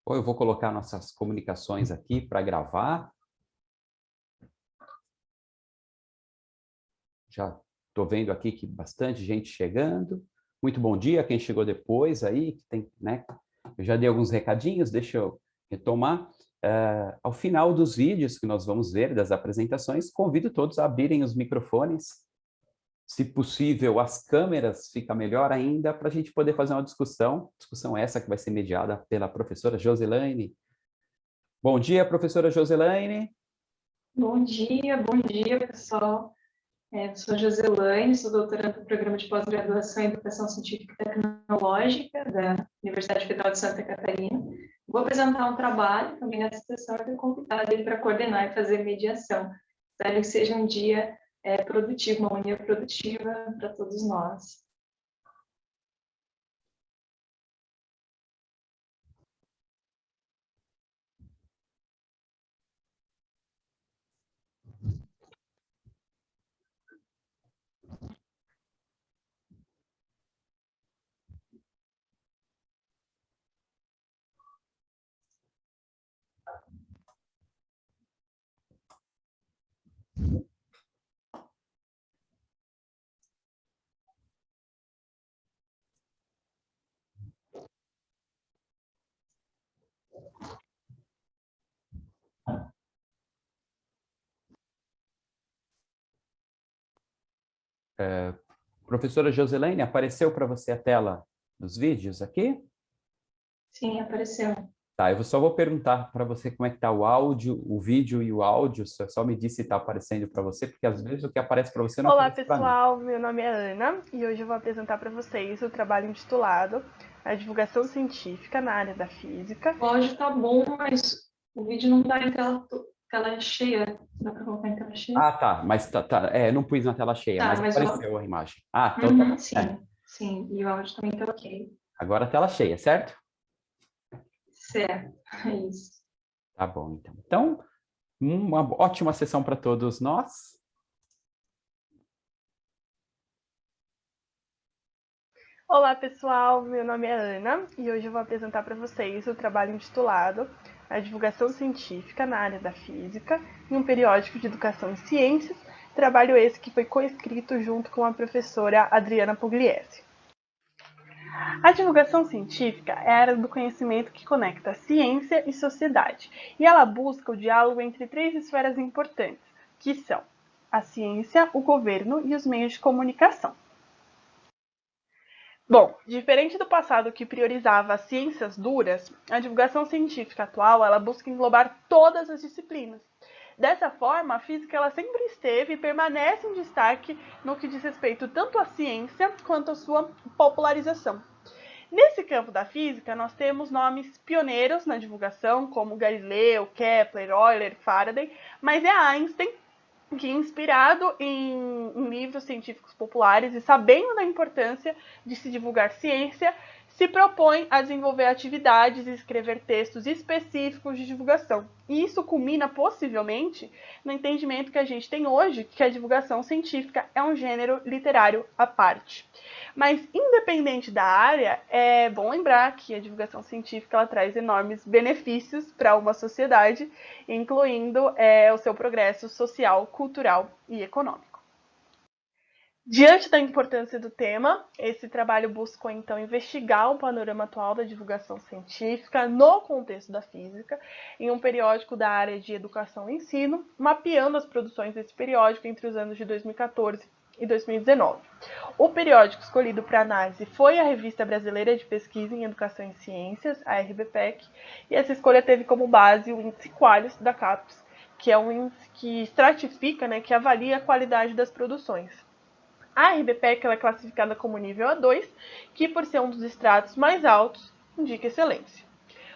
Ou eu vou colocar nossas comunicações aqui para gravar. Já estou vendo aqui que bastante gente chegando. Muito bom dia quem chegou depois aí, que tem, né? Eu já dei alguns recadinhos, deixa eu retomar. Ao final dos vídeos que nós vamos ver, das apresentações, convido todos a abrirem os microfones. Se possível, as câmeras, fica melhor ainda, para a gente poder fazer uma discussão. Discussão essa que vai ser mediada pela professora Joselaine. Bom dia, professora Joselaine. Bom dia, pessoal. Eu sou Joselaine, sou doutoranda do Programa de Pós-Graduação em Educação Científica e Tecnológica da Universidade Federal de Santa Catarina. Vou apresentar um trabalho, também nessa sessão eu fui convidada para coordenar e fazer mediação. Espero que seja um dia produtivo, uma manhã produtiva para todos nós. Professora Joselaine, apareceu para você a tela dos vídeos aqui? Sim, apareceu. Tá, eu só vou perguntar para você como é que está o áudio, o vídeo e o áudio, só me diz se está aparecendo para você, porque às vezes o que aparece para você não Olá aparece para mim. pessoal, meu nome é Ana e hoje eu vou apresentar para vocês o trabalho intitulado A Divulgação Científica na Área da Física. O áudio está bom, mas o vídeo não está em tela cheia. Dá para colocar em tela cheia? Ah, tá, mas não pus na tela cheia, Tá, mas mas apareceu a imagem. Ah, então tá bom. sim, e o áudio também está ok. Agora a tela cheia, certo? Certo, é isso. Tá bom, então. Então, uma ótima sessão para todos nós. Olá pessoal, meu nome é Ana e hoje eu vou apresentar para vocês o trabalho intitulado A Divulgação Científica na Área da Física em um periódico de educação e ciências, trabalho esse que foi coescrito junto com a professora Adriana Pugliese. A divulgação científica é a área do conhecimento que conecta ciência e sociedade, e ela busca o diálogo entre três esferas importantes, que são a ciência, o governo e os meios de comunicação. Bom, diferente do passado que priorizava as ciências duras, a divulgação científica atual ela busca englobar todas as disciplinas. Dessa forma, a física ela sempre esteve e permanece em destaque no que diz respeito tanto à ciência quanto à sua popularização. Nesse campo da física, nós temos nomes pioneiros na divulgação, como Galileu, Kepler, Euler, Faraday, mas é Einstein que, inspirado em livros científicos populares e sabendo da importância de se divulgar ciência, se propõe a desenvolver atividades e escrever textos específicos de divulgação. E isso culmina, possivelmente, no entendimento que a gente tem hoje, que a divulgação científica é um gênero literário à parte. Mas, independente da área, é bom lembrar que a divulgação científica ela traz enormes benefícios para uma sociedade, incluindo o seu progresso social, cultural e econômico. Diante da importância do tema, esse trabalho buscou então investigar o panorama atual da divulgação científica no contexto da física, em um periódico da área de educação e ensino, mapeando as produções desse periódico entre os anos de 2014 e 2019. O periódico escolhido para análise foi a Revista Brasileira de Pesquisa em Educação e Ciências, a RBPEC, e essa escolha teve como base o índice Qualis da CAPES, que é um índice que estratifica, que avalia a qualidade das produções. A RBPEC é classificada como nível A2, que por ser um dos estratos mais altos, indica excelência.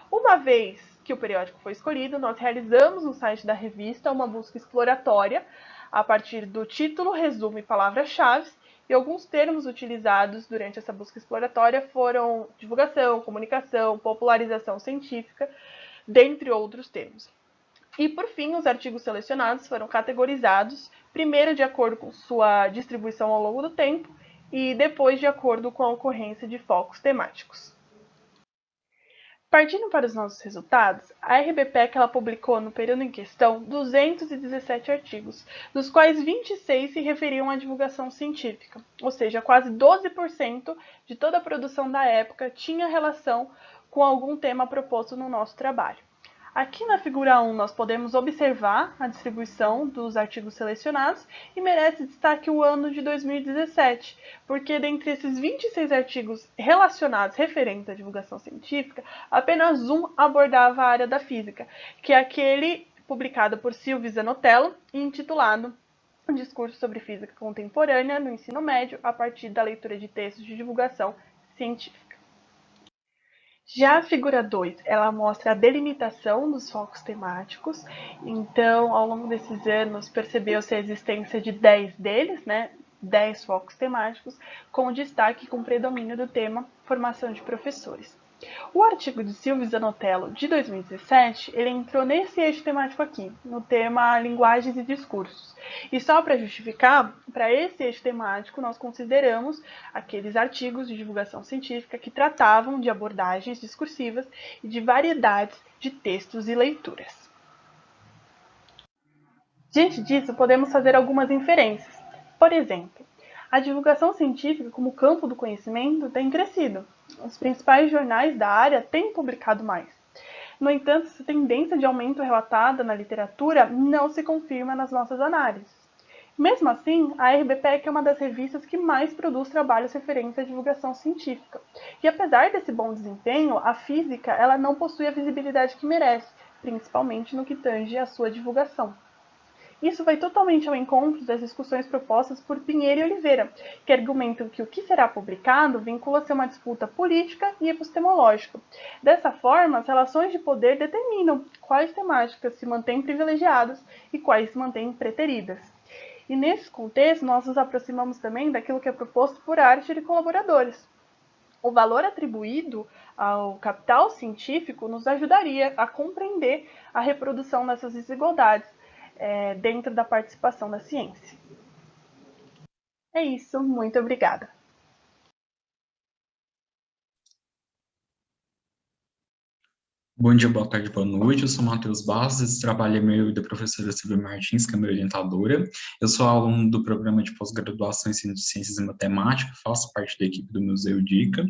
Uma vez que o periódico foi escolhido, nós realizamos no site da revista uma busca exploratória a partir do título, resumo e palavras-chave, e alguns termos utilizados durante essa busca exploratória foram divulgação, comunicação, popularização científica, dentre outros termos. E, por fim, os artigos selecionados foram categorizados, primeiro de acordo com sua distribuição ao longo do tempo e depois de acordo com a ocorrência de focos temáticos. Partindo para os nossos resultados, a RBPEC ela publicou no período em questão 217 artigos, dos quais 26 se referiam à divulgação científica, ou seja, quase 12% de toda a produção da época tinha relação com algum tema proposto no nosso trabalho. Aqui na figura 1 nós podemos observar a distribuição dos artigos selecionados e merece destaque o ano de 2017, porque dentre esses 26 artigos relacionados referentes à divulgação científica, apenas um abordava a área da física, que é aquele publicado por Silvio Zanotello e intitulado Um discurso sobre física contemporânea no ensino médio a partir da leitura de textos de divulgação científica. Já a figura 2, ela mostra a delimitação dos focos temáticos. Então, ao longo desses anos, percebeu-se a existência de 10 deles, 10 focos temáticos, com destaque com predomínio do tema formação de professores. O artigo de Silvio Zanotello, de 2017, ele entrou nesse eixo temático aqui, no tema linguagens e discursos. E só para justificar, para esse eixo temático, nós consideramos aqueles artigos de divulgação científica que tratavam de abordagens discursivas e de variedades de textos e leituras. Diante disso, podemos fazer algumas inferências. Por exemplo, a divulgação científica como campo do conhecimento tem crescido. Os principais jornais da área têm publicado mais. No entanto, essa tendência de aumento relatada na literatura não se confirma nas nossas análises. Mesmo assim, a RBPEC é uma das revistas que mais produz trabalhos referentes à divulgação científica. E apesar desse bom desempenho, a física ela não possui a visibilidade que merece, principalmente no que tange à sua divulgação. Isso vai totalmente ao encontro das discussões propostas por Pinheiro e Oliveira, que argumentam que o que será publicado vincula-se a uma disputa política e epistemológica. Dessa forma, as relações de poder determinam quais temáticas se mantêm privilegiadas e quais se mantêm preteridas. E nesse contexto, nós nos aproximamos também daquilo que é proposto por Archer e colaboradores. O valor atribuído ao capital científico nos ajudaria a compreender a reprodução dessas desigualdades, dentro da participação da ciência. É isso, muito obrigada. Bom dia, boa tarde, boa noite. Eu sou Matheus Barros, esse trabalho é meu e da professora Silvia Martins, que é minha orientadora. Eu sou aluno do programa de pós-graduação em Ciências e Matemática, faço parte da equipe do Museu Dica.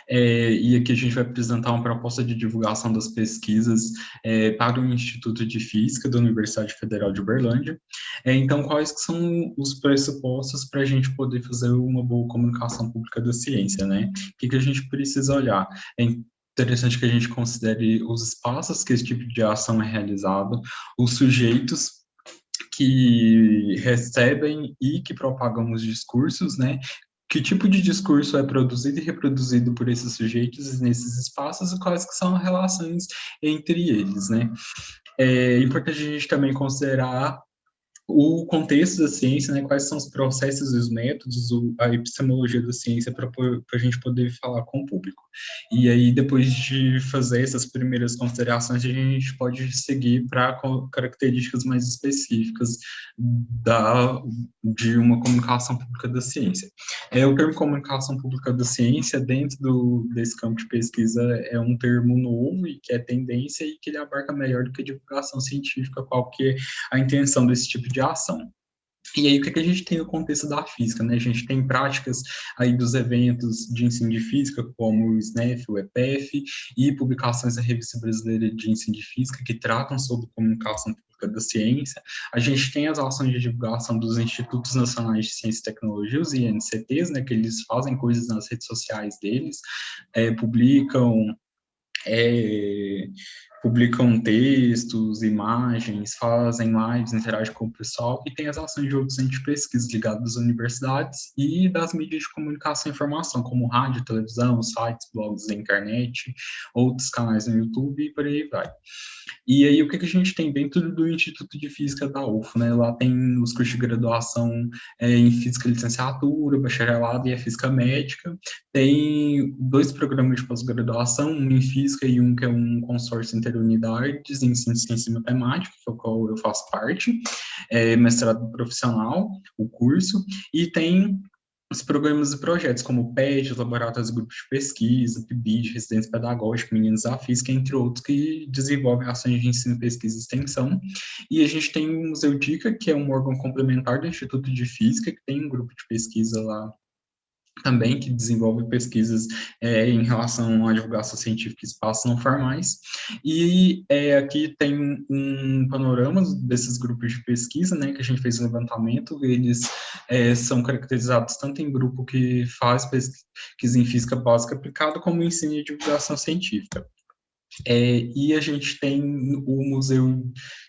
E aqui a gente vai apresentar uma proposta de divulgação das pesquisas para o Instituto de Física da Universidade Federal de Uberlândia. Então, quais que são os pressupostos para a gente poder fazer uma boa comunicação pública da ciência, né? O que a gente precisa olhar? É interessante que a gente considere os espaços que esse tipo de ação é realizado, os sujeitos que recebem e que propagam os discursos, né? Que tipo de discurso é produzido e reproduzido por esses sujeitos nesses espaços e quais que são as relações entre eles, né? É importante a gente também considerar o contexto da ciência, né, quais são os processos e os métodos, a epistemologia da ciência para a gente poder falar com o público. E aí, depois de fazer essas primeiras considerações, a gente pode seguir para características mais específicas de uma comunicação pública da ciência. O termo comunicação pública da ciência, dentro desse campo de pesquisa, é um termo novo e que é tendência e que ele abarca melhor do que a divulgação científica, qual que é a intenção desse tipo de ação. E aí, o que a gente tem no contexto da física, né? A gente tem práticas aí dos eventos de ensino de física, como o SNEF, o EPF, e publicações da Revista Brasileira de Ensino de Física, que tratam sobre comunicação pública da ciência. A gente tem as ações de divulgação dos Institutos Nacionais de Ciência e Tecnologia, os INCTs, né? Que eles fazem coisas nas redes sociais deles, publicam textos, imagens, fazem lives, interagem com o pessoal, e tem as ações de outros entes de pesquisa ligados às universidades e das mídias de comunicação e informação, como rádio, televisão, sites, blogs da internet, outros canais no YouTube e por aí vai. E aí, o que a gente tem dentro do Instituto de Física da UFO, né? Lá tem os cursos de graduação em Física Licenciatura, Bacharelado e a Física Médica. Tem 2 programas de pós-graduação, um em Física e um que é um consórcio interunidades em Ciência e Matemática, que é o qual eu faço parte, mestrado profissional, o curso, e tem os programas e projetos como o PET, laboratórios de grupos de pesquisa, PIBID, residência pedagógica, meninos da física, entre outros, que desenvolvem ações de ensino, pesquisa e extensão. E a gente tem o Museu Dica, que é um órgão complementar do Instituto de Física, que tem um grupo de pesquisa lá também, que desenvolve pesquisas em relação à divulgação científica e espaços não formais. E aqui tem um panorama desses grupos de pesquisa, né, que a gente fez um levantamento. Eles são caracterizados tanto em grupo que faz pesquisa em física básica aplicada, como ensino e divulgação científica. E a gente tem o Museu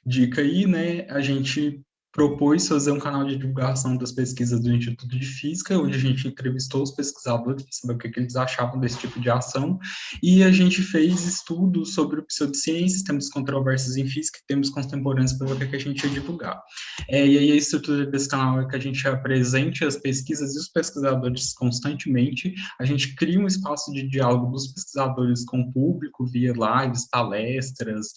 Dica aí, né, a gente propôs fazer um canal de divulgação das pesquisas do Instituto de Física, onde a gente entrevistou os pesquisadores para saber o que eles achavam desse tipo de ação, e a gente fez estudos sobre pseudociências, temos controvérsias em física, temos contemporâneos para ver o que a gente ia divulgar. E aí a estrutura desse canal é que a gente apresente as pesquisas e os pesquisadores constantemente, a gente cria um espaço de diálogo dos pesquisadores com o público, via lives, palestras,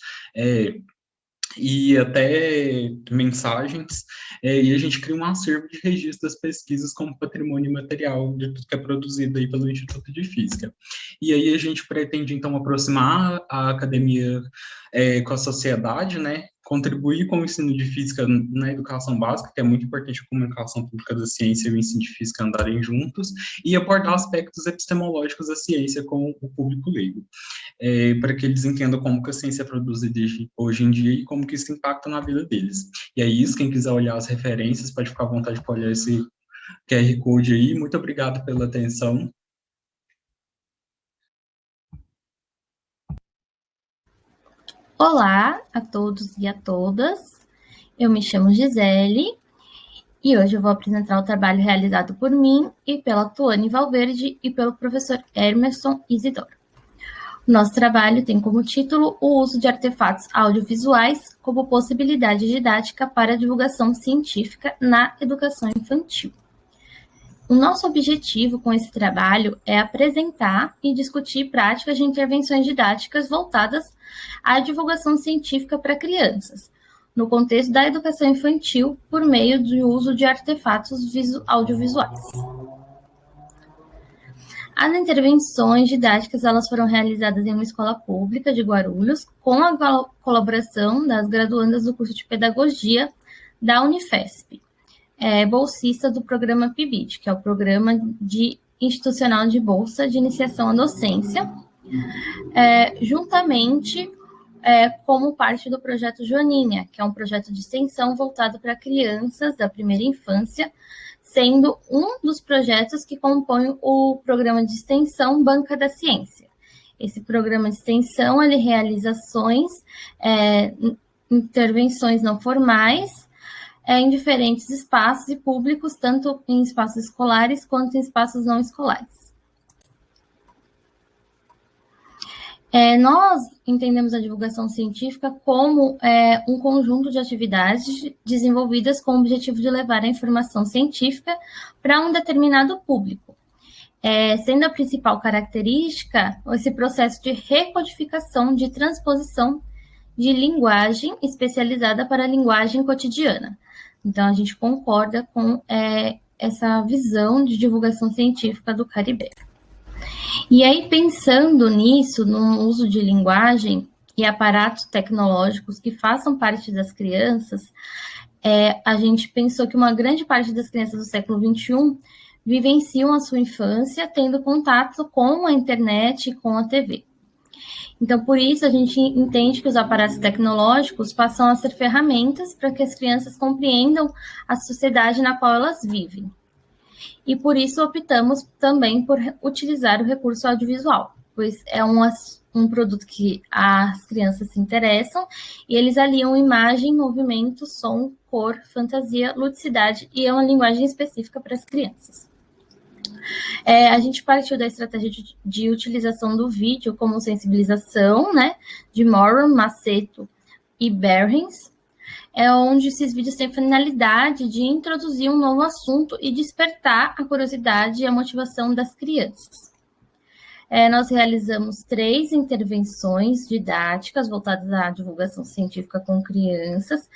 e até mensagens, e a gente cria um acervo de registro das pesquisas como patrimônio material de tudo que é produzido aí pelo Instituto de Física. E aí a gente pretende, então, aproximar a academia com a sociedade, né, contribuir com o ensino de física na educação básica, que é muito importante a comunicação pública da ciência e o ensino de física andarem juntos, e abordar aspectos epistemológicos da ciência com o público leigo, para que eles entendam como que a ciência é produzida hoje em dia e como que isso impacta na vida deles. E é isso, quem quiser olhar as referências, pode ficar à vontade para olhar esse QR Code aí. Muito obrigado pela atenção. Olá a todos e a todas, eu me chamo Gisele e hoje eu vou apresentar o trabalho realizado por mim e pela Tuane Valverde e pelo professor Emerson Isidoro. O nosso trabalho tem como título o uso de artefatos audiovisuais como possibilidade didática para a divulgação científica na educação infantil. O nosso objetivo com esse trabalho é apresentar e discutir práticas de intervenções didáticas voltadas à divulgação científica para crianças, no contexto da educação infantil, por meio do uso de artefatos audiovisuais. As intervenções didáticas elas foram realizadas em uma escola pública de Guarulhos, com a colaboração das graduandas do curso de Pedagogia da Unifesp, bolsista do programa PIBID, que é o Programa Institucional de Bolsa de Iniciação à Docência, juntamente como parte do projeto Joaninha, que é um projeto de extensão voltado para crianças da primeira infância, sendo um dos projetos que compõe o programa de extensão Banca da Ciência. Esse programa de extensão, ele realiza ações, intervenções não formais, em diferentes espaços e públicos, tanto em espaços escolares quanto em espaços não escolares. Nós entendemos a divulgação científica como um conjunto de atividades desenvolvidas com o objetivo de levar a informação científica para um determinado público, sendo a principal característica esse processo de recodificação, de transposição de linguagem especializada para a linguagem cotidiana. Então, a gente concorda com essa visão de divulgação científica do Caribe. E aí, pensando nisso, no uso de linguagem e aparatos tecnológicos que façam parte das crianças, a gente pensou que uma grande parte das crianças do século XXI vivenciam a sua infância tendo contato com a internet e com a TV. Então, por isso, a gente entende que os aparatos tecnológicos passam a ser ferramentas para que as crianças compreendam a sociedade na qual elas vivem. E por isso optamos também por utilizar o recurso audiovisual, pois é um produto que as crianças se interessam e eles aliam imagem, movimento, som, cor, fantasia, ludicidade e é uma linguagem específica para as crianças. A gente partiu da estratégia de utilização do vídeo como sensibilização, né, de Moran, Maceto e Behrens, onde esses vídeos têm a finalidade de introduzir um novo assunto e despertar a curiosidade e a motivação das crianças. Nós realizamos 3 intervenções didáticas voltadas à divulgação científica com crianças,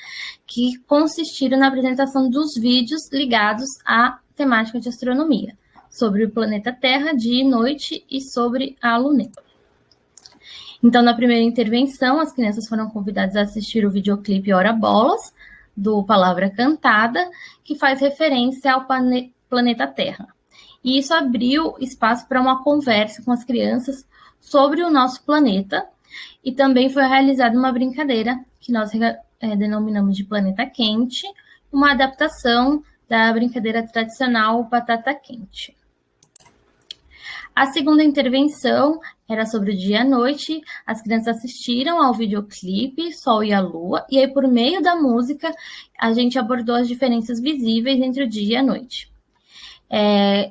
que consistiram na apresentação dos vídeos ligados à temática de astronomia. sobre o planeta Terra, dia e noite, e sobre a luneta. Então, na primeira intervenção, as crianças foram convidadas a assistir o videoclipe Ora Bolas, do Palavra Cantada, que faz referência ao planeta Terra. E isso abriu espaço para uma conversa com as crianças sobre o nosso planeta, e também foi realizada uma brincadeira que nós denominamos de Planeta Quente, uma adaptação da brincadeira tradicional Batata Quente. A segunda intervenção era sobre o dia e a noite. As crianças assistiram ao videoclipe Sol e a Lua, e aí, por meio da música, a gente abordou as diferenças visíveis entre o dia e a noite.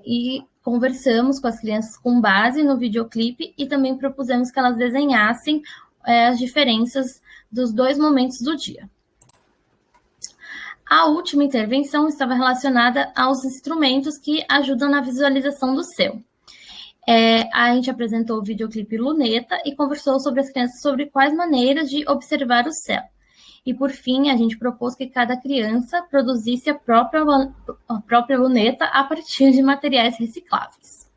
E conversamos com as crianças com base no videoclipe e também propusemos que elas desenhassem as diferenças dos dois momentos do dia. A última intervenção estava relacionada aos instrumentos que ajudam na visualização do céu. A gente apresentou o videoclipe Luneta e conversou sobre as crianças sobre quais maneiras de observar o céu. E, por fim, a gente propôs que cada criança produzisse a própria luneta a partir de materiais recicláveis.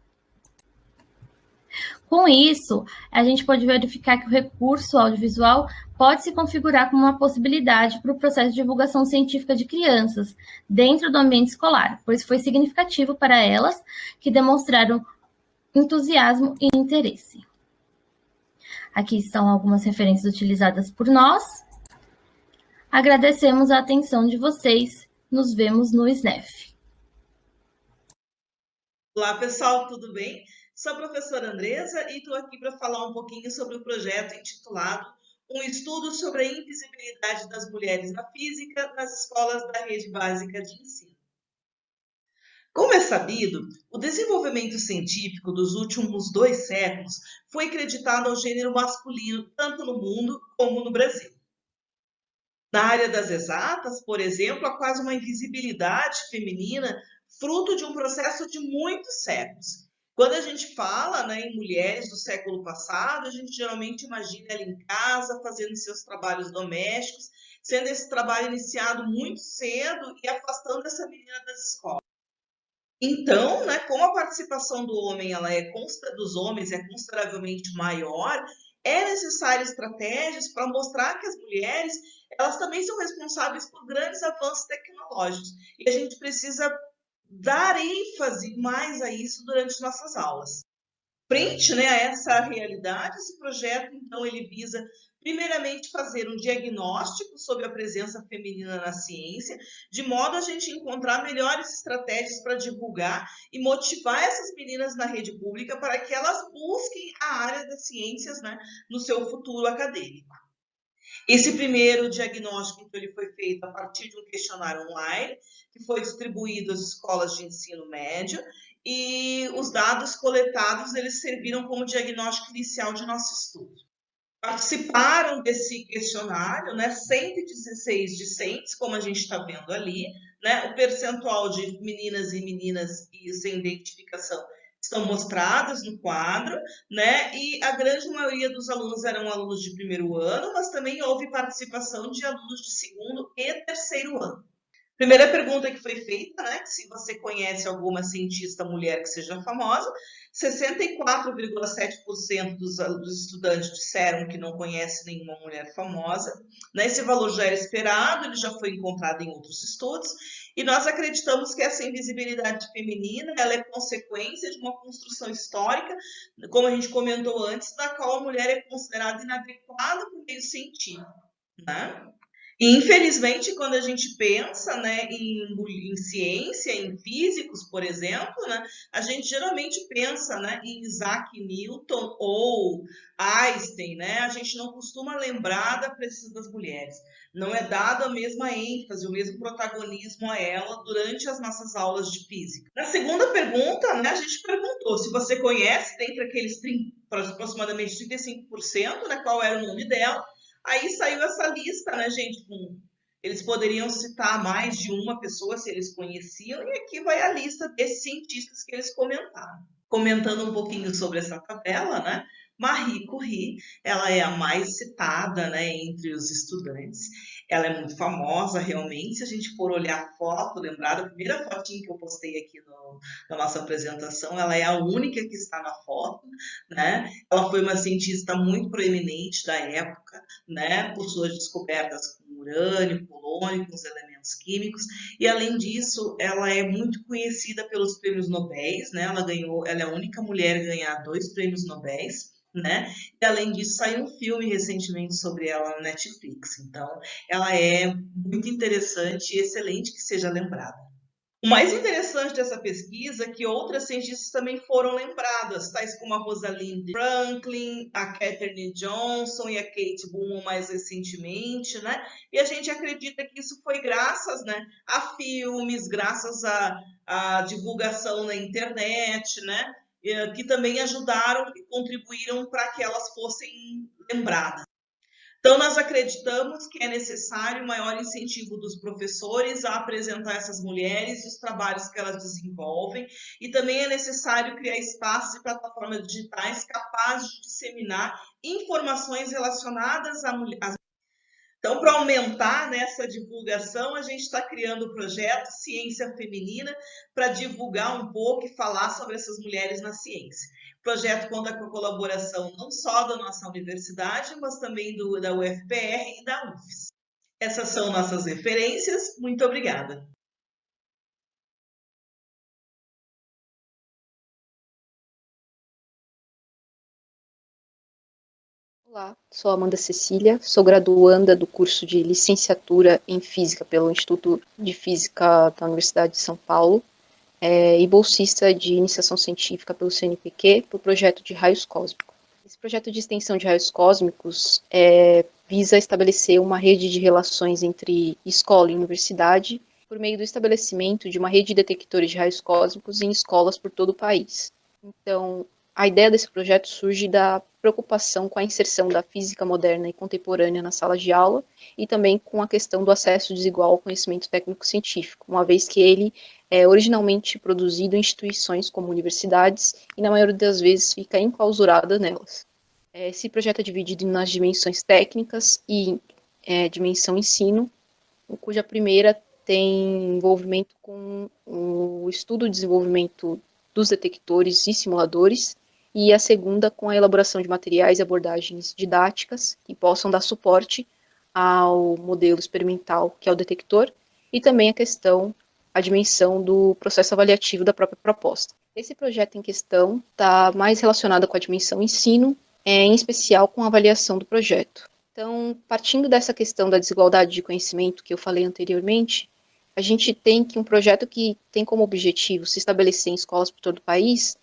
Com isso, a gente pode verificar que o recurso audiovisual pode se configurar como uma possibilidade para o processo de divulgação científica de crianças dentro do ambiente escolar, pois foi significativo para elas, que demonstraram entusiasmo e interesse. Aqui estão algumas referências utilizadas por nós. Agradecemos a atenção de vocês. Nos vemos no SNEF. Olá, pessoal, tudo bem? Sou a professora Andresa e estou aqui para falar um pouquinho sobre o projeto intitulado Um estudo sobre a invisibilidade das mulheres na física nas escolas da rede básica de ensino. Como é sabido, o desenvolvimento científico dos últimos 2 séculos foi creditado ao gênero masculino, tanto no mundo como no Brasil. Na área das exatas, por exemplo, há quase uma invisibilidade feminina, fruto de um processo de muitos séculos. Quando a gente fala, em mulheres do século passado, a gente geralmente imagina ela em casa, fazendo seus trabalhos domésticos, sendo esse trabalho iniciado muito cedo e afastando essa menina das escolas. Então, como a participação dos homens é consideravelmente maior, é necessário estratégias para mostrar que as mulheres elas também são responsáveis por grandes avanços tecnológicos. E a gente precisa dar ênfase mais a isso durante nossas aulas. Frente a essa realidade, esse projeto, então, ele visa, primeiramente, fazer um diagnóstico sobre a presença feminina na ciência, de modo a gente encontrar melhores estratégias para divulgar e motivar essas meninas na rede pública para que elas busquem a área das ciências, no seu futuro acadêmico. Esse primeiro diagnóstico, então, ele foi feito a partir de um questionário online, que foi distribuído às escolas de ensino médio, e os dados coletados, eles serviram como diagnóstico inicial de nosso estudo. Participaram desse questionário, 116 discentes, como a gente está vendo ali, o percentual de meninas e sem identificação estão mostradas no quadro, e a grande maioria dos alunos eram alunos de primeiro ano, mas também houve participação de alunos de segundo e terceiro ano. Primeira pergunta que foi feita, se você conhece alguma cientista mulher que seja famosa, 64,7% dos estudantes disseram que não conhece nenhuma mulher famosa. Esse valor já era esperado, ele já foi encontrado em outros estudos, e nós acreditamos que essa invisibilidade feminina ela é consequência de uma construção histórica, como a gente comentou antes, da qual a mulher é considerada inadequada para o meio científico, E, infelizmente, quando a gente pensa em ciência, em físicos, por exemplo, a gente geralmente pensa em Isaac Newton ou Einstein, a gente não costuma lembrar da presença das mulheres. Não é dada a mesma ênfase, o mesmo protagonismo a ela durante as nossas aulas de física. Na segunda pergunta, a gente perguntou se você conhece, dentre aqueles aproximadamente 35%, qual era o nome dela. Aí saiu essa lista, gente? Eles poderiam citar mais de uma pessoa se eles conheciam, e aqui vai a lista desses cientistas que eles comentaram. Comentando um pouquinho sobre essa tabela, né? Marie Curie, ela é a mais citada, né, entre os estudantes. Ela é muito famosa, realmente. Se a gente for olhar a foto, lembrar da primeira fotinha que eu postei aqui na nossa apresentação, ela é a única que está na foto, né? Ela foi uma cientista muito proeminente da época, né, por suas descobertas com urânio, polônio, com os elementos químicos. E além disso, ela é muito conhecida pelos prêmios Nobel, né? Ela é a única mulher a ganhar 2 prêmios Nobel, né? E além disso, saiu um filme recentemente sobre ela na Netflix. Então, ela é muito interessante e excelente que seja lembrada. O mais interessante dessa pesquisa é que outras cientistas também foram lembradas, tais como a Rosalind Franklin, a Katherine Johnson e a Kate Bowman mais recentemente, né? E a gente acredita que isso foi graças, né, a filmes, graças à divulgação na internet, né? Que também ajudaram e contribuíram para que elas fossem lembradas. Então, nós acreditamos que é necessário maior incentivo dos professores a apresentar essas mulheres e os trabalhos que elas desenvolvem, e também é necessário criar espaços e plataformas digitais capazes de disseminar informações relacionadas às. Então, para aumentar nessa divulgação, a gente está criando o projeto Ciência Feminina para divulgar um pouco e falar sobre essas mulheres na ciência. O projeto conta com a colaboração não só da nossa universidade, mas também da UFPR e da UFES. Essas são nossas referências. Muito obrigada. Olá, sou Amanda Cecília, sou graduanda do curso de licenciatura em Física pelo Instituto de Física da Universidade de São Paulo e bolsista de iniciação científica pelo CNPq para o projeto de raios cósmicos. Esse projeto de extensão de raios cósmicos visa estabelecer uma rede de relações entre escola e universidade por meio do estabelecimento de uma rede de detectores de raios cósmicos em escolas por todo o país. Então, a ideia desse projeto surge da preocupação com a inserção da física moderna e contemporânea na sala de aula e também com a questão do acesso desigual ao conhecimento técnico-científico, uma vez que ele é originalmente produzido em instituições como universidades e, na maioria das vezes, fica enclausurada nelas. Esse projeto é dividido nas dimensões técnicas e dimensão ensino, cuja primeira tem envolvimento com o estudo e desenvolvimento dos detectores e simuladores, e a segunda com a elaboração de materiais e abordagens didáticas que possam dar suporte ao modelo experimental, que é o detector, e também a dimensão do processo avaliativo da própria proposta. Esse projeto em questão está mais relacionado com a dimensão ensino, em especial com a avaliação do projeto. Então, partindo dessa questão da desigualdade de conhecimento que eu falei anteriormente, a gente tem que um projeto que tem como objetivo se estabelecer em escolas por todo o país,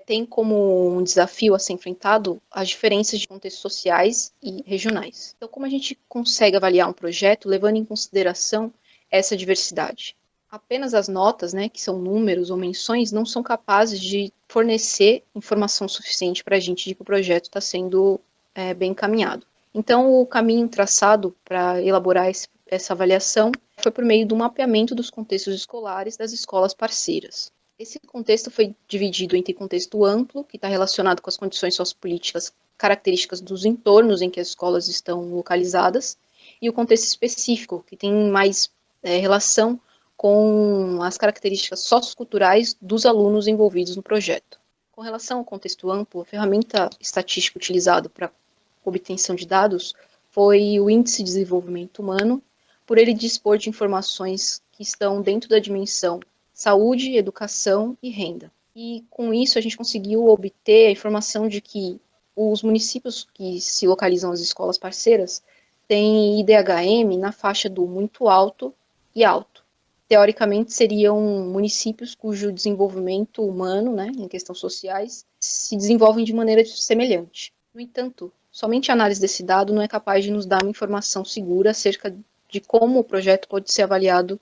tem como um desafio a ser enfrentado as diferenças de contextos sociais e regionais. Então, como a gente consegue avaliar um projeto levando em consideração essa diversidade? Apenas as notas, né, que são números ou menções, não são capazes de fornecer informação suficiente para a gente de que o projeto está sendo bem encaminhado. Então, o caminho traçado para elaborar essa avaliação foi por meio do mapeamento dos contextos escolares das escolas parceiras. Esse contexto foi dividido entre contexto amplo, que está relacionado com as condições sociopolíticas características dos entornos em que as escolas estão localizadas, e o contexto específico, que tem mais relação com as características socioculturais dos alunos envolvidos no projeto. Com relação ao contexto amplo, a ferramenta estatística utilizada para obtenção de dados foi o Índice de Desenvolvimento Humano, por ele dispor de informações que estão dentro da dimensão saúde, educação e renda. E com isso a gente conseguiu obter a informação de que os municípios que se localizam as escolas parceiras têm IDHM na faixa do muito alto e alto. Teoricamente seriam municípios cujo desenvolvimento humano, né, em questões sociais, se desenvolvem de maneira semelhante. No entanto, somente a análise desse dado não é capaz de nos dar uma informação segura acerca de como o projeto pode ser avaliado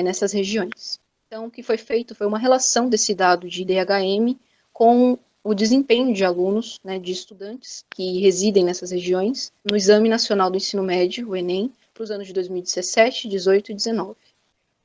nessas regiões. Então, o que foi feito foi uma relação desse dado de IDHM com o desempenho de alunos, né, de estudantes que residem nessas regiões, no Exame Nacional do Ensino Médio, o Enem, para os anos de 2017, 18 e 19.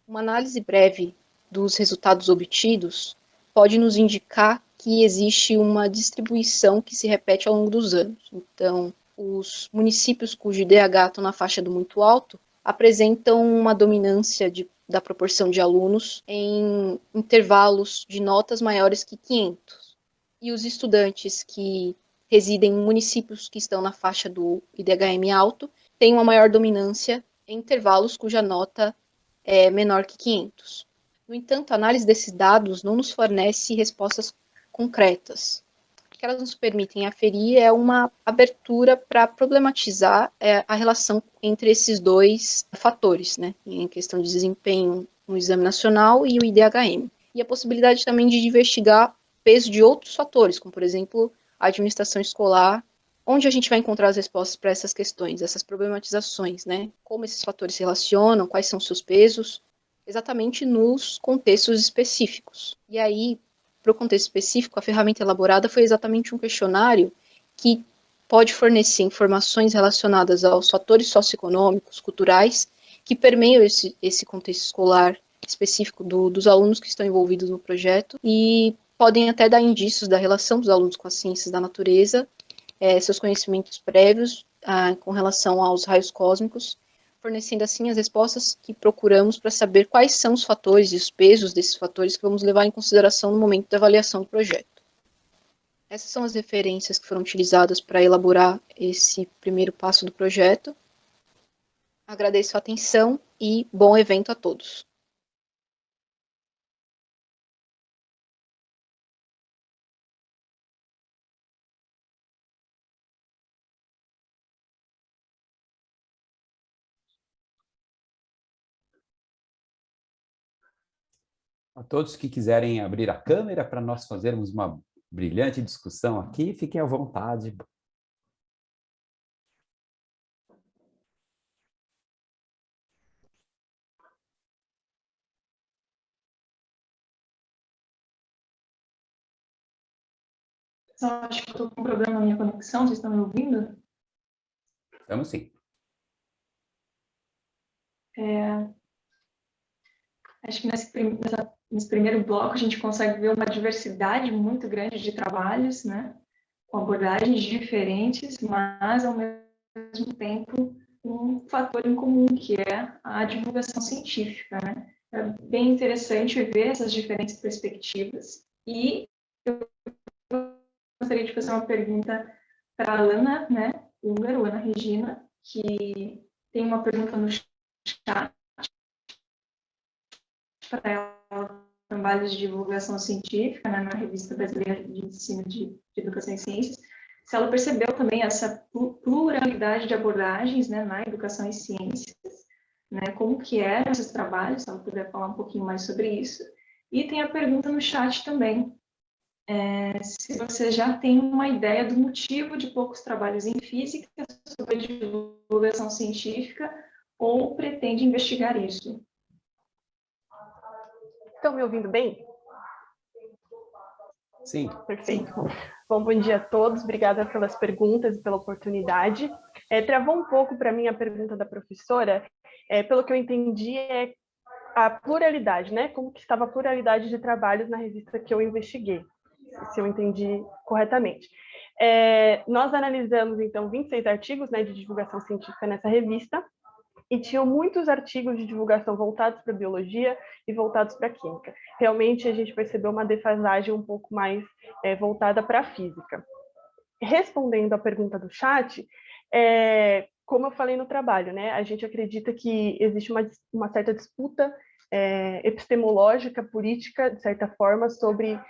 Uma análise breve dos resultados obtidos pode nos indicar que existe uma distribuição que se repete ao longo dos anos. Então, os municípios cujo IDH estão na faixa do muito alto apresentam uma dominância da proporção de alunos em intervalos de notas maiores que 500. E os estudantes que residem em municípios que estão na faixa do IDHM alto têm uma maior dominância em intervalos cuja nota é menor que 500. No entanto, a análise desses dados não nos fornece respostas concretas. O que elas nos permitem aferir é uma abertura para problematizar a relação entre esses dois fatores, né, em questão de desempenho no exame nacional e o IDHM. E a possibilidade também de investigar o peso de outros fatores, como, por exemplo, a administração escolar, onde a gente vai encontrar as respostas para essas questões, essas problematizações, né? Como esses fatores se relacionam, quais são os seus pesos, exatamente nos contextos específicos. E aí, para o contexto específico, a ferramenta elaborada foi exatamente um questionário que pode fornecer informações relacionadas aos fatores socioeconômicos, culturais, que permeiam esse contexto escolar específico dos alunos que estão envolvidos no projeto e podem até dar indícios da relação dos alunos com as ciências da natureza, seus conhecimentos prévios com relação aos raios cósmicos, fornecendo assim as respostas que procuramos para saber quais são os fatores e os pesos desses fatores que vamos levar em consideração no momento da avaliação do projeto. Essas são as referências que foram utilizadas para elaborar esse primeiro passo do projeto. Agradeço a atenção e bom evento a todos. A todos que quiserem abrir a câmera para nós fazermos uma brilhante discussão aqui, fiquem à vontade. Só acho que eu estou com um problema na minha conexão, vocês estão me ouvindo? Estamos sim. Acho que nesse primeiro bloco a gente consegue ver uma diversidade muito grande de trabalhos, né? Com abordagens diferentes, mas ao mesmo tempo um fator em comum, que é a divulgação científica, né? É bem interessante ver essas diferentes perspectivas. E eu gostaria de fazer uma pergunta para a Ana, né? Húngaro, Ana Regina, que tem uma pergunta no chat para ela, trabalhos de divulgação científica, né, na Revista Brasileira de Ensino de Educação e Ciências, se ela percebeu também essa pluralidade de abordagens, né, na educação e ciências, né, como que eram esses trabalhos, se ela puder falar um pouquinho mais sobre isso. E tem a pergunta no chat também, se você já tem uma ideia do motivo de poucos trabalhos em física sobre divulgação científica ou pretende investigar isso. Estão me ouvindo bem? Sim. Perfeito. Bom dia a todos. Obrigada pelas perguntas e pela oportunidade. Travou um pouco para mim a pergunta da professora. Pelo que eu entendi, é a pluralidade, né? Como que estava a pluralidade de trabalhos na revista que eu investiguei, se eu entendi corretamente. Nós analisamos, então, 26 artigos, né, de divulgação científica nessa revista, e tinham muitos artigos de divulgação voltados para biologia e voltados para química. Realmente, a gente percebeu uma defasagem um pouco mais voltada para a física. Respondendo à pergunta do chat, como eu falei no trabalho, né, a gente acredita que existe uma certa disputa epistemológica, política, de certa forma, sobre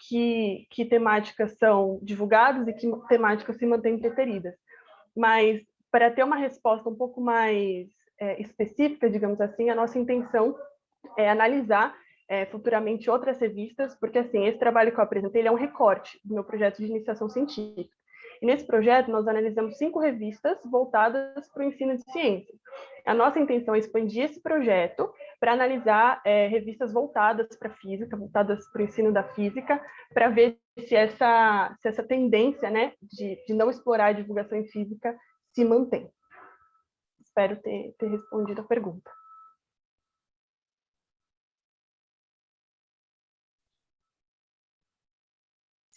que temáticas são divulgadas e que temáticas se mantêm preteridas. Mas, para ter uma resposta um pouco mais específica, digamos assim, a nossa intenção é analisar futuramente outras revistas, porque assim, esse trabalho que eu apresentei ele é um recorte do meu projeto de iniciação científica. E nesse projeto nós analisamos 5 revistas voltadas para o ensino de ciências. A nossa intenção é expandir esse projeto para analisar revistas voltadas para a física, voltadas para o ensino da física, para ver se essa tendência, né, de não explorar a divulgação em física se mantém. Espero ter respondido a pergunta.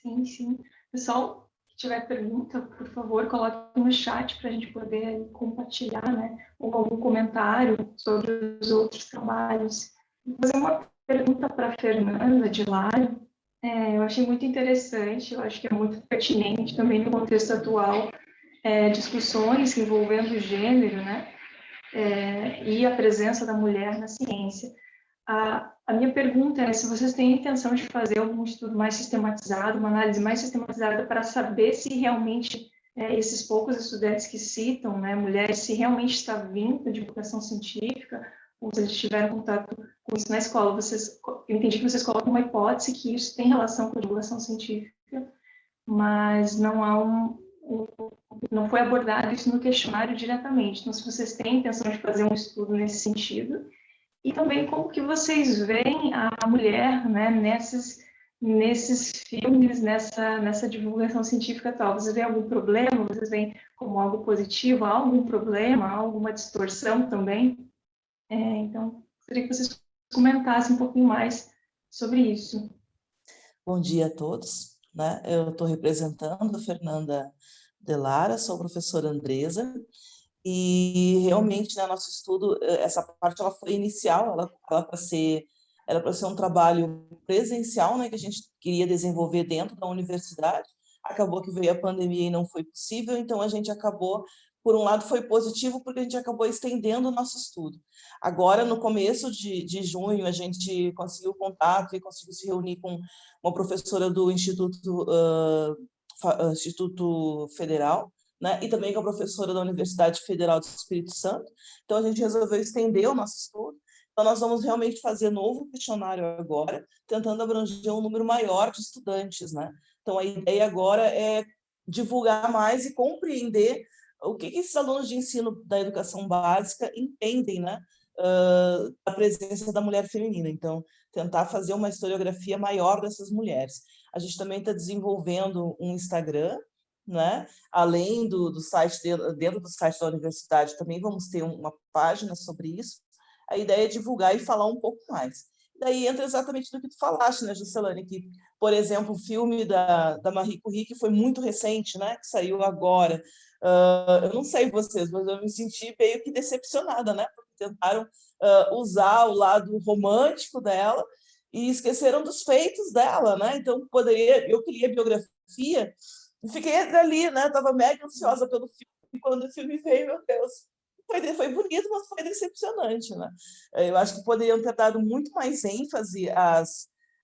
Sim, sim. Pessoal, se tiver pergunta, por favor, coloque no chat para a gente poder compartilhar, né? Ou algum comentário sobre os outros trabalhos. Vou fazer uma pergunta para a Fernanda de Lara. Eu achei muito interessante, eu acho que é muito pertinente também no contexto atual, discussões envolvendo o gênero, né? E a presença da mulher na ciência. A minha pergunta é se vocês têm a intenção de fazer algum estudo mais sistematizado, uma análise mais sistematizada para saber se realmente esses poucos estudantes que citam, né, mulheres, se realmente está vindo a divulgação científica, ou se eles tiveram contato com isso na escola. Eu entendi que vocês colocam uma hipótese que isso tem relação com a divulgação científica, mas não foi abordado isso no questionário diretamente. Então, se vocês têm a intenção de fazer um estudo nesse sentido, e também como que vocês veem a mulher, né, nesses filmes, nessa divulgação científica atual. Vocês veem algum problema? Vocês veem como algo positivo? Há algum problema? Há alguma distorção também? Então, gostaria que vocês comentassem um pouquinho mais sobre isso. Bom dia a todos, né? Eu estou representando a Fernanda de Lara, sou a professora Andresa, e realmente, né, nosso estudo, essa parte ela foi inicial, ela era para ser um trabalho presencial, né, que a gente queria desenvolver dentro da universidade. Acabou que veio a pandemia e não foi possível, então a gente acabou, por um lado foi positivo, porque a gente acabou estendendo o nosso estudo. Agora, no começo de junho, a gente conseguiu contato e conseguiu se reunir com uma professora do Instituto Federal, né, e também com a professora da Universidade Federal do Espírito Santo. Então, a gente resolveu estender o nosso estudo. Então, nós vamos realmente fazer novo questionário agora, tentando abranger um número maior de estudantes, né? Então, a ideia agora é divulgar mais e compreender o que esses alunos de ensino da educação básica entendem, né, da presença da mulher feminina. Então, tentar fazer uma historiografia maior dessas mulheres. A gente também está desenvolvendo um Instagram, né? Além do site, dentro do site da universidade, também vamos ter uma página sobre isso. A ideia é divulgar e falar um pouco mais. Daí entra exatamente do que tu falaste, né, Juscelane, que, por exemplo, o filme da Marie Curie, que foi muito recente, né, que saiu agora. Eu não sei vocês, mas eu me senti meio que decepcionada, né, porque tentaram usar o lado romântico dela e esqueceram dos feitos dela, né? Então, eu queria biografia, e fiquei ali, né? Estava mega ansiosa pelo filme, e quando o filme veio, meu Deus, foi bonito, mas foi decepcionante, né? Eu acho que poderiam ter dado muito mais ênfase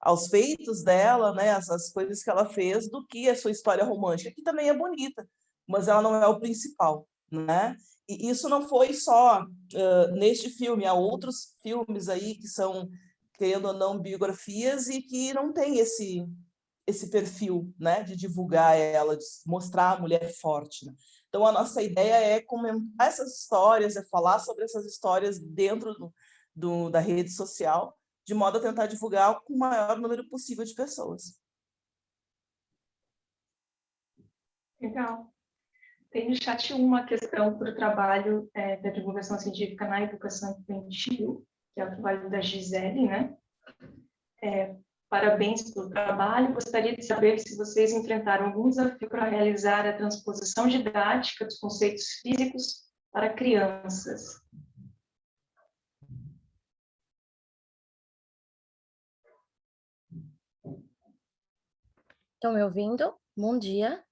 aos feitos dela, né? As coisas que ela fez, do que a sua história romântica, que também é bonita, mas ela não é o principal, né? E isso não foi só neste filme, há outros filmes aí que são, querendo ou não, biografias e que não tem esse perfil, né, de divulgar ela, de mostrar a mulher forte, né? Então, a nossa ideia é comentar essas histórias, é falar sobre essas histórias dentro da rede social, de modo a tentar divulgar com o maior número possível de pessoas. Legal. Tem no chat uma questão para o trabalho da divulgação científica na educação infantil, que é o trabalho da Gisele, né? Parabéns pelo trabalho. Gostaria de saber se vocês enfrentaram algum desafio para realizar a transposição didática dos conceitos físicos para crianças. Estão me ouvindo? Bom dia.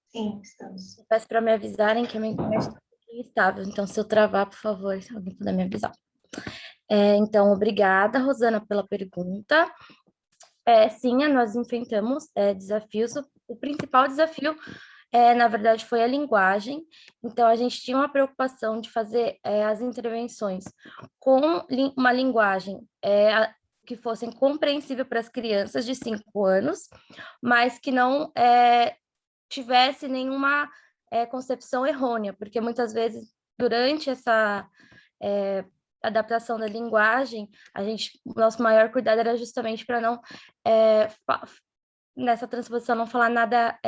Sim, estamos. Peço para me avisarem que a minha internet está um pouquinho instável, então se eu travar, por favor, se alguém puder me avisar. Então, obrigada, Rosana, pela pergunta. Sim, nós enfrentamos desafios. O principal desafio, na verdade, foi a linguagem. Então, a gente tinha uma preocupação de fazer as intervenções com uma linguagem que fossem compreensível para as crianças de 5 anos, mas que não tivesse nenhuma concepção errônea, porque muitas vezes, durante essa adaptação da linguagem, nosso maior cuidado era justamente para não, nessa transposição, não falar nada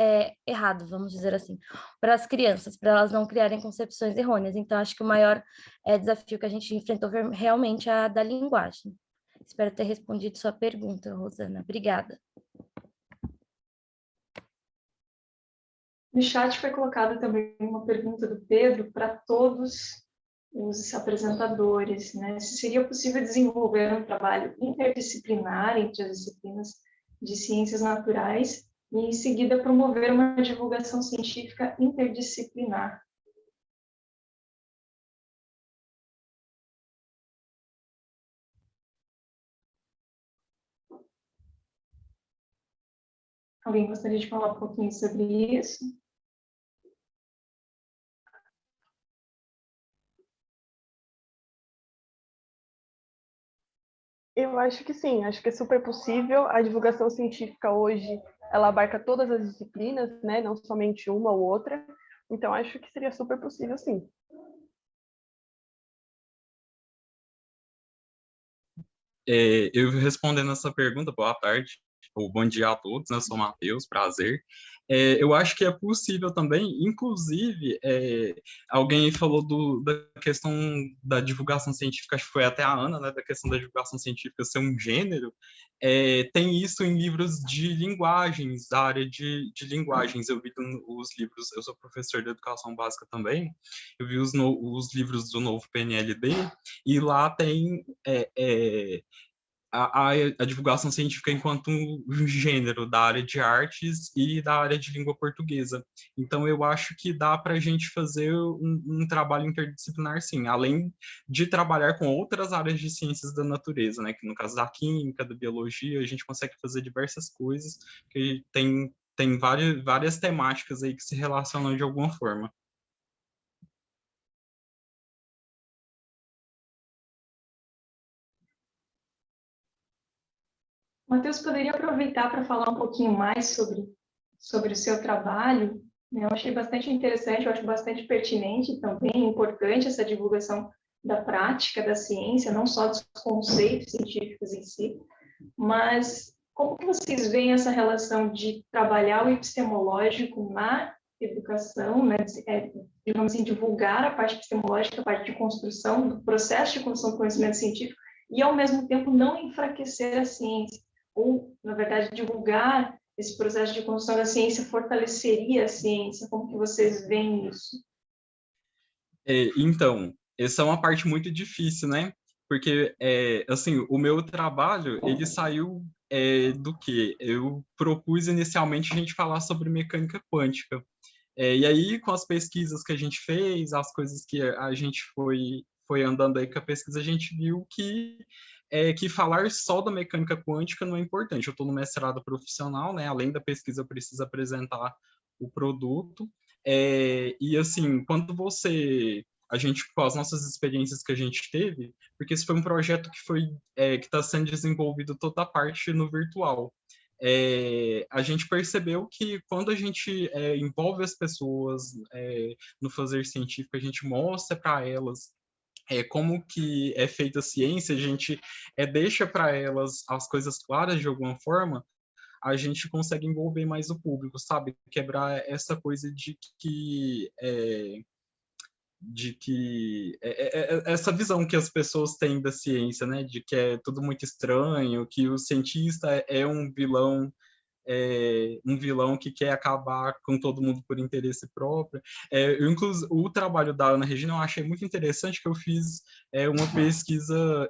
errado, vamos dizer assim, para as crianças, para elas não criarem concepções errôneas. Então, acho que o maior desafio que a gente enfrentou foi realmente a da linguagem. Espero ter respondido sua pergunta, Rosana. Obrigada. No chat foi colocada também uma pergunta do Pedro para todos os apresentadores, né? Se seria possível desenvolver um trabalho interdisciplinar entre as disciplinas de ciências naturais e, em seguida, promover uma divulgação científica interdisciplinar. Alguém gostaria de falar um pouquinho sobre isso? Eu acho que sim, acho que é super possível. A divulgação científica hoje, ela abarca todas as disciplinas, né? Não somente uma ou outra. Então, acho que seria super possível, sim. Eu respondendo essa pergunta, boa tarde, ou bom dia a todos, né? Eu sou o Matheus, prazer. Eu acho que é possível também, inclusive, alguém falou da questão da divulgação científica, acho que foi até a Ana, né? Da questão da divulgação científica ser um gênero. Tem isso em livros de linguagens, da área de linguagens. Eu vi os livros, eu sou professor de educação básica também, eu vi os livros do novo PNLD, e lá tem a divulgação científica enquanto um gênero da área de artes e da área de língua portuguesa. Então, eu acho que dá para a gente fazer um trabalho interdisciplinar, sim, além de trabalhar com outras áreas de ciências da natureza, né? Que no caso da química, da biologia, a gente consegue fazer diversas coisas que tem várias temáticas aí que se relacionam de alguma forma. Matheus, poderia aproveitar para falar um pouquinho mais sobre o seu trabalho? Eu achei bastante interessante, eu acho bastante pertinente também, importante essa divulgação da prática da ciência, não só dos conceitos científicos em si, mas como que vocês veem essa relação de trabalhar o epistemológico na educação, né? Digamos assim, divulgar a parte epistemológica, a parte de construção, do processo de construção do conhecimento científico, e, ao mesmo tempo, não enfraquecer a ciência, ou, na verdade, divulgar esse processo de construção da ciência fortaleceria a ciência? Como que vocês veem isso? Então, essa é uma parte muito difícil, né? Porque, assim, o meu trabalho, ele saiu do quê? Eu propus inicialmente a gente falar sobre mecânica quântica. E aí, com as pesquisas que a gente fez, as coisas que a gente foi andando aí com a pesquisa, a gente viu que falar só da mecânica quântica não é importante. Eu estou no mestrado profissional, né? Além da pesquisa, eu preciso apresentar o produto. E assim, a gente, com as nossas experiências que a gente teve, porque esse foi um projeto que está sendo desenvolvido toda a parte no virtual. A gente percebeu que quando a gente envolve as pessoas no fazer científico, a gente mostra para elas como que é feita a ciência, a gente deixa para elas as coisas claras de alguma forma, a gente consegue envolver mais o público, sabe? Quebrar essa coisa de que essa visão que as pessoas têm da ciência, né? De que é tudo muito estranho, que o cientista é um vilão que quer acabar com todo mundo por interesse próprio. O trabalho da Ana Regina eu achei muito interessante, que eu fiz uma pesquisa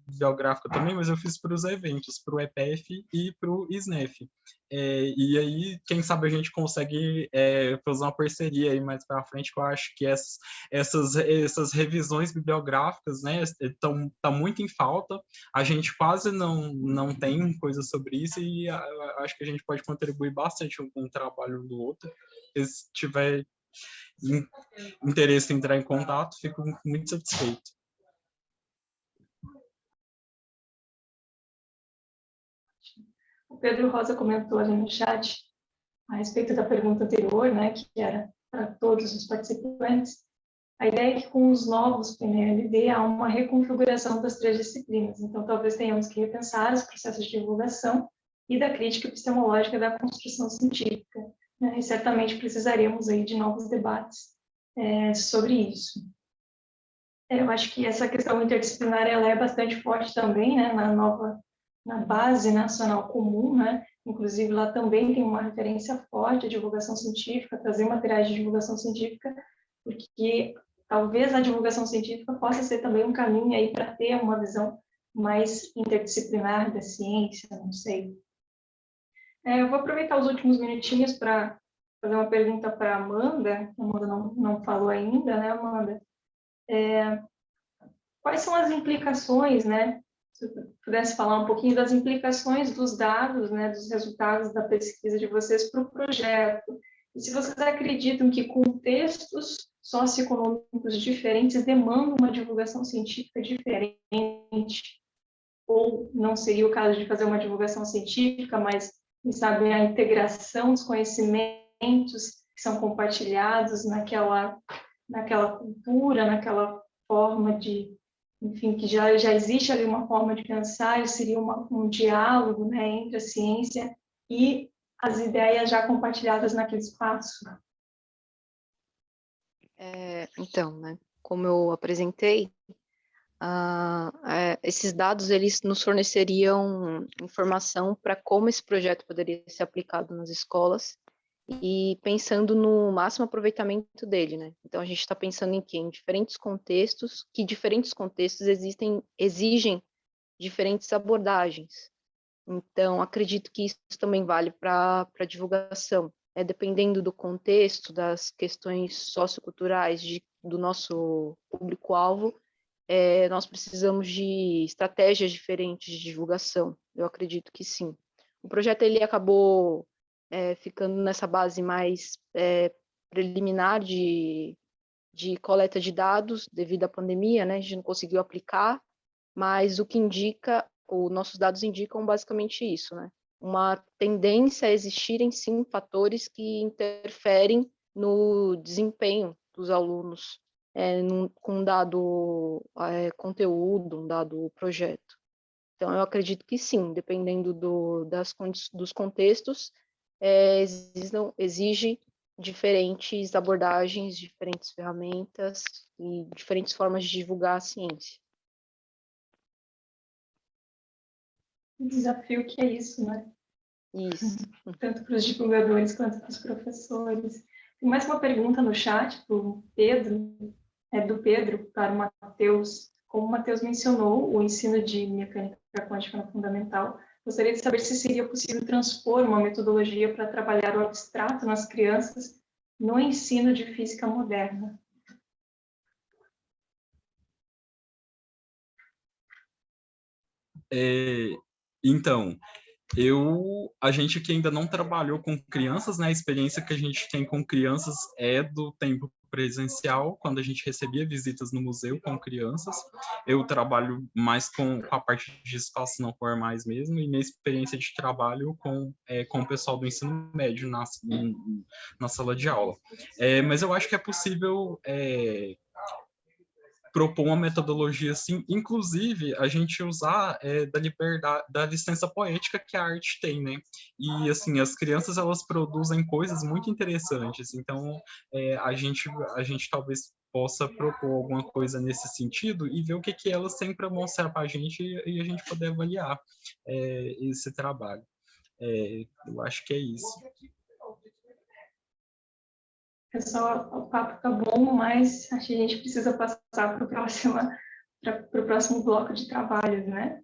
bibliográfica também, mas eu fiz para os eventos, para o EPF e para o SNEF. E aí, quem sabe a gente consegue fazer uma parceria aí mais para frente, que eu acho que essas revisões bibliográficas, né, tá muito em falta. A gente quase não tem coisa sobre isso, e acho que a gente pode contribuir bastante com o trabalho do outro. Se tiver interesse em entrar em contato, fico muito satisfeito. O Pedro Rosa comentou ali no chat a respeito da pergunta anterior, né, que era para todos os participantes. A ideia é que com os novos PNLD há uma reconfiguração das três disciplinas, então talvez tenhamos que repensar os processos de divulgação e da crítica epistemológica da construção científica, né? E certamente precisaremos aí de novos debates sobre isso. Eu acho que essa questão interdisciplinar ela é bastante forte também, né, na base nacional comum, né, inclusive lá também tem uma referência forte à divulgação científica, trazer materiais de divulgação científica, porque talvez a divulgação científica possa ser também um caminho aí para ter uma visão mais interdisciplinar da ciência, não sei. Eu vou aproveitar os últimos minutinhos para fazer uma pergunta para a Amanda. A Amanda não falou ainda, né, Amanda? Quais são as implicações, né? Se eu pudesse falar um pouquinho das implicações dos dados, né, dos resultados da pesquisa de vocês para o projeto. E se vocês acreditam que contextos socioeconômicos diferentes demandam uma divulgação científica diferente, ou não seria o caso de fazer uma divulgação científica, mas, quem sabe, a integração dos conhecimentos que são compartilhados naquela cultura, naquela forma de, enfim, que já existe ali uma forma de pensar, seria um diálogo, né, entre a ciência e as ideias já compartilhadas naquele espaço. Então, né, como eu apresentei, esses dados eles nos forneceriam informação para como esse projeto poderia ser aplicado nas escolas e pensando no máximo aproveitamento dele, né? Então a gente está pensando em quê? Em diferentes contextos, que diferentes contextos exigem diferentes abordagens. Então acredito que isso também vale para a divulgação. Dependendo do contexto, das questões socioculturais do nosso público-alvo, nós precisamos de estratégias diferentes de divulgação. Eu acredito que sim. O projeto ele acabou ficando nessa base mais preliminar de coleta de dados devido à pandemia, né? A gente não conseguiu aplicar, mas o que os nossos dados indicam basicamente isso, né? Uma tendência a existirem, sim, fatores que interferem no desempenho dos alunos com um dado conteúdo, um dado projeto. Então, eu acredito que sim, dependendo dos contextos, exige diferentes abordagens, diferentes ferramentas e diferentes formas de divulgar a ciência. O desafio que é isso, né? Isso. Tanto para os divulgadores quanto para os professores. Tem mais uma pergunta no chat do Pedro, para o Matheus. Como o Matheus mencionou, o ensino de mecânica quântica no fundamental, gostaria de saber se seria possível transpor uma metodologia para trabalhar o abstrato nas crianças no ensino de física moderna. Então, a gente que ainda não trabalhou com crianças, né, a experiência que a gente tem com crianças é do tempo presencial, quando a gente recebia visitas no museu com crianças. Eu trabalho mais com a parte de espaços não formais mesmo, e minha experiência de trabalho com o pessoal do ensino médio na sala de aula. Mas eu acho que é possível propor uma metodologia assim, inclusive a gente usar da licença poética que a arte tem, né? E assim, as crianças elas produzem coisas muito interessantes, então a gente talvez possa propor alguma coisa nesse sentido e ver o que elas têm para mostrar para a gente e a gente poder avaliar esse trabalho. Eu acho que é isso. Pessoal, o papo tá bom, mas acho que a gente precisa passar para o próximo bloco de trabalhos, né?